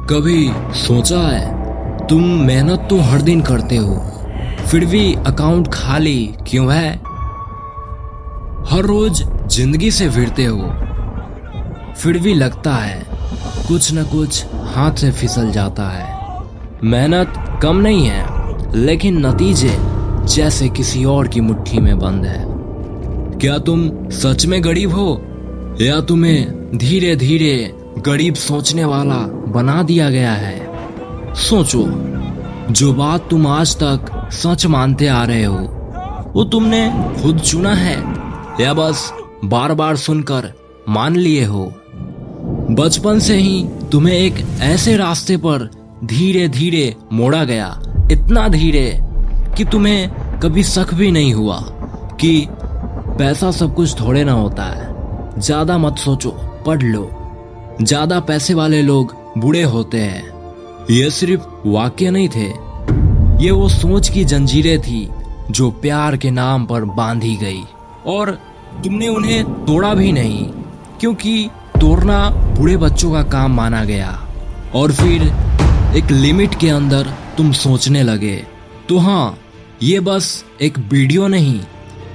कभी सोचा है तुम मेहनत तो हर दिन करते हो, फिर भी अकाउंट खाली क्यों है? हर रोज जिंदगी से भिड़ते हो, फिर भी लगता है कुछ न कुछ हाथ से फिसल जाता है। मेहनत कम नहीं है, लेकिन नतीजे जैसे किसी और की मुट्ठी में बंद है। क्या तुम सच में गरीब हो, या तुम्हें धीरे धीरे गरीब सोचने वाला बना दिया गया है? सोचो, जो बात तुम आज तक सच मानते आ रहे हो, वो तुमने खुद चुना है या बस बार बार सुनकर मान लिए हो? बचपन से ही तुम्हें एक ऐसे रास्ते पर धीरे धीरे मोड़ा गया, इतना धीरे कि तुम्हें कभी शक भी नहीं हुआ कि पैसा सब कुछ थोड़े ना होता है। ज्यादा मत सोचो, पढ़ लो। ज्यादा पैसे वाले लोग बूढ़े होते हैं। ये सिर्फ वाक्य नहीं थे, ये वो सोच की जंजीरें थी जो प्यार के नाम पर बांधी गई, और तुमने उन्हें तोड़ा भी नहीं, क्योंकि तोड़ना बूढ़े बच्चों का काम माना गया। और फिर एक लिमिट के अंदर तुम सोचने लगे, तो हाँ, ये बस एक वीडियो नहीं,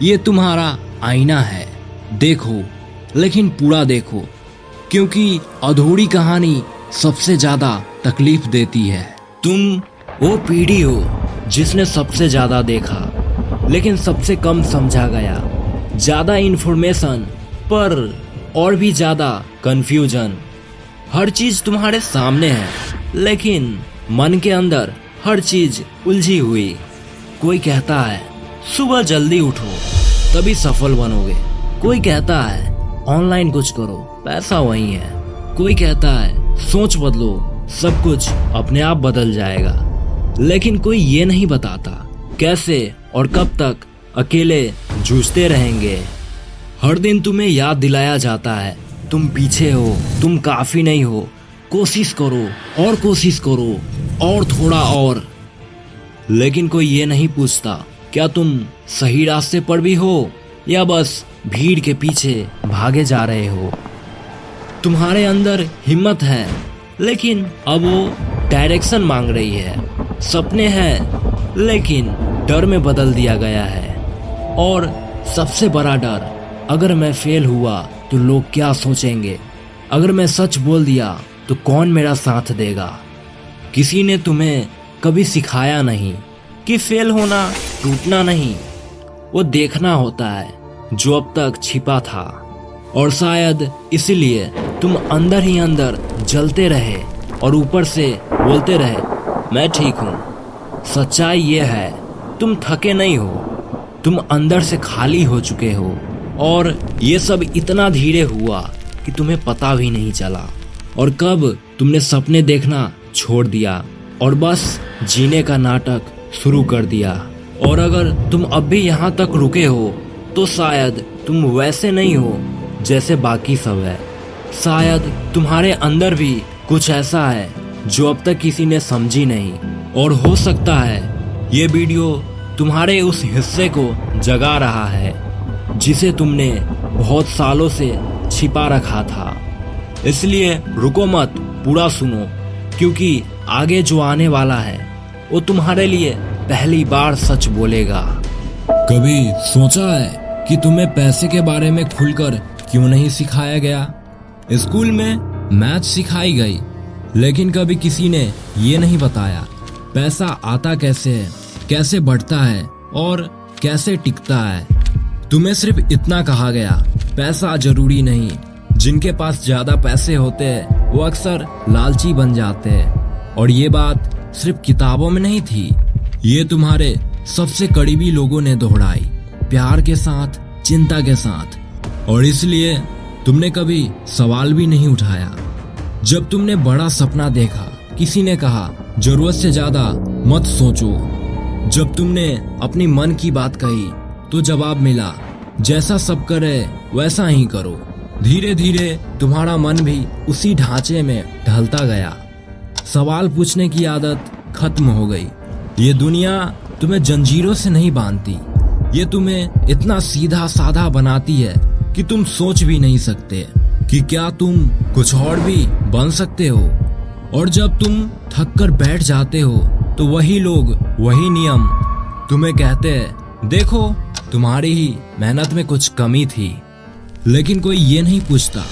ये तुम्हारा आईना है। देखो, लेकिन पूरा देखो, क्योंकि अधूरी कहानी सबसे ज्यादा तकलीफ देती है। तुम वो पीढ़ी हो जिसने सबसे ज्यादा देखा, लेकिन सबसे कम समझा गया। ज्यादा इंफॉर्मेशन पर और भी ज्यादा कंफ्यूजन। हर चीज तुम्हारे सामने है, लेकिन मन के अंदर हर चीज उलझी हुई। कोई कहता है सुबह जल्दी उठो तभी सफल बनोगे, कोई कहता है ऑनलाइन कुछ करो पैसा वही है, कोई कहता है सोच बदलो सब कुछ अपने आप बदल जाएगा। लेकिन कोई ये नहीं बताता कैसे और कब तक अकेले जूझते रहेंगे। हर दिन तुम्हें याद दिलाया जाता है तुम पीछे हो, तुम काफी नहीं हो, कोशिश करो और कोशिश करो और थोड़ा और। लेकिन कोई ये नहीं पूछता क्या तुम सही रास्ते पर भी हो या बस भीड़ के पीछे भागे जा रहे हो। तुम्हारे अंदर हिम्मत है, लेकिन अब वो डायरेक्शन मांग रही है। सपने हैं, लेकिन डर में बदल दिया गया है। और सबसे बड़ा डर, अगर मैं फेल हुआ तो लोग क्या सोचेंगे? अगर मैं सच बोल दिया तो कौन मेरा साथ देगा? किसी ने तुम्हें कभी सिखाया नहीं कि फेल होना टूटना नहीं, वो देखना होता है जो अब तक छिपा था। और शायद इसलिए तुम अंदर ही अंदर जलते रहे और ऊपर से बोलते रहे मैं ठीक हूँ। सच्चाई ये है, तुम थके नहीं हो, तुम अंदर से खाली हो चुके हो। और ये सब इतना धीरे हुआ कि तुम्हें पता भी नहीं चला। और कब तुमने सपने देखना छोड़ दिया और बस जीने का नाटक शुरू कर दिया। और अगर तुम अब भी यहाँ तक रुके हो तो शायद तुम वैसे नहीं हो जैसे बाकी सब है। शायद तुम्हारे अंदर भी कुछ ऐसा है जो अब तक किसी ने समझी नहीं। और हो सकता है ये वीडियो तुम्हारे उस हिस्से को जगा रहा है जिसे तुमने बहुत सालों से छिपा रखा था। इसलिए रुको मत, पूरा सुनो, क्योंकि आगे जो आने वाला है वो तुम्हारे लिए पहली बार सच बोलेगा। कभी सोचा है कि तुम्हें पैसे के बारे में खुलकर क्यों नहीं सिखाया गया? स्कूल में मैथ सिखाई गई, लेकिन कभी किसी ने ये नहीं बताया पैसा आता कैसे है, कैसे बढ़ता है और कैसे टिकता है। तुम्हें सिर्फ इतना कहा गया पैसा जरूरी नहीं, जिनके पास ज्यादा पैसे होते हैं वो अक्सर लालची बन जाते हैं। और ये बात सिर्फ किताबों में नहीं थी, ये तुम्हारे सबसे करीबी लोगों ने दोहराई, प्यार के साथ, चिंता के साथ। और इसलिए तुमने कभी सवाल भी नहीं उठाया। जब तुमने बड़ा सपना देखा, किसी ने कहा जरूरत से ज्यादा मत सोचो। जब तुमने अपनी मन की बात कही तो जवाब मिला जैसा सब करे वैसा ही करो। धीरे धीरे तुम्हारा मन भी उसी ढांचे में ढलता गया। सवाल पूछने की आदत खत्म हो गई। ये दुनिया तुम्हें जंजीरों से नहीं बांधती, ये तुम्हें इतना सीधा साधा बनाती है कि तुम सोच भी नहीं सकते कि क्या तुम कुछ और भी बन सकते हो। और जब तुम थक कर बैठ जाते हो तो वही लोग, वही नियम तुम्हें कहते हैं, देखो तुम्हारी ही मेहनत में कुछ कमी थी। लेकिन कोई ये नहीं पूछता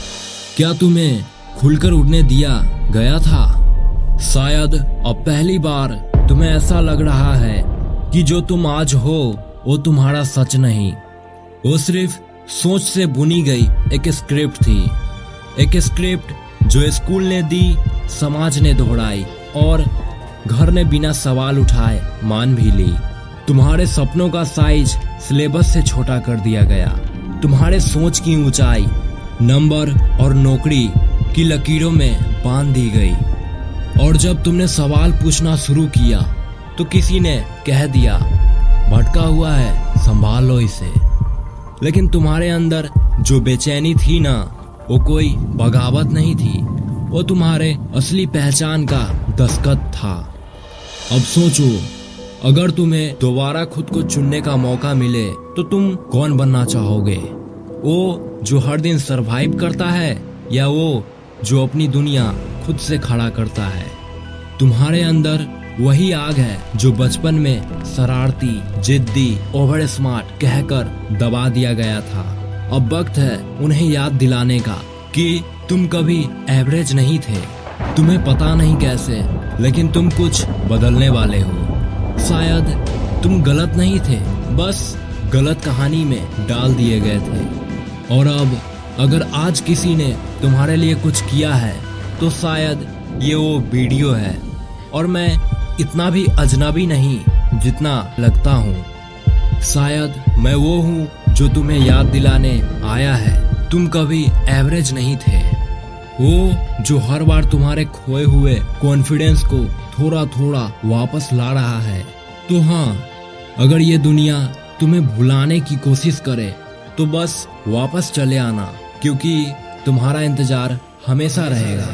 क्या तुम्हें खुलकर उड़ने दिया गया था। शायद अब पहली बार तुम्हें ऐसा लग रहा है कि जो तुम आज हो वो तुम्हारा सच नहीं, वो सिर्फ सोच से बुनी गई एक स्क्रिप्ट थी। एक स्क्रिप्ट जो स्कूल ने दी, समाज ने दोहराई और घर ने बिना सवाल उठाए मान भी ली। तुम्हारे सपनों का साइज सिलेबस से छोटा कर दिया गया। तुम्हारे सोच की ऊंचाई नंबर और नौकरी की लकीरों में बांध दी गई। और जब तुमने सवाल पूछना शुरू किया तो किसी ने कह दिया, भटका हुआ है, संभाल लो इसे। लेकिन तुम्हारे अंदर जो बेचैनी थी ना, वो कोई बगावत नहीं थी, वो तुम्हारे असली पहचान का दस्तखत था। अब सोचो, अगर तुम्हें दोबारा खुद को चुनने का मौका मिले तो तुम कौन बनना चाहोगे? वो जो हर दिन सरवाइव करता है या वो जो अपनी दुनिया खुद से खड़ा करता है? तुम्हारे अंदर वही आग है जो बचपन में शरारती, जिद्दी, ओवर स्मार्ट कहकर दबा दिया गया था। अब वक्त है उन्हें याद दिलाने का कि तुम कभी एवरेज नहीं थे। तुम्हें पता नहीं कैसे, लेकिन तुम कुछ बदलने वाले हो। शायद तुम गलत नहीं थे, बस गलत कहानी में डाल दिए गए थे। और अब अगर आज किसी ने तुम्हारे लिए कुछ किया है तो शायद ये वो वीडियो है। और मैं इतना भी अजनबी नहीं जितना लगता हूँ। शायद मैं वो हूँ जो तुम्हें याद दिलाने आया है तुम कभी एवरेज नहीं थे। वो जो हर बार तुम्हारे खोए हुए कॉन्फिडेंस को थोड़ा थोड़ा वापस ला रहा है। तो हाँ, अगर ये दुनिया तुम्हें भुलाने की कोशिश करे तो बस वापस चले आना, क्योंकि तुम्हारा इंतजार हमेशा रहेगा।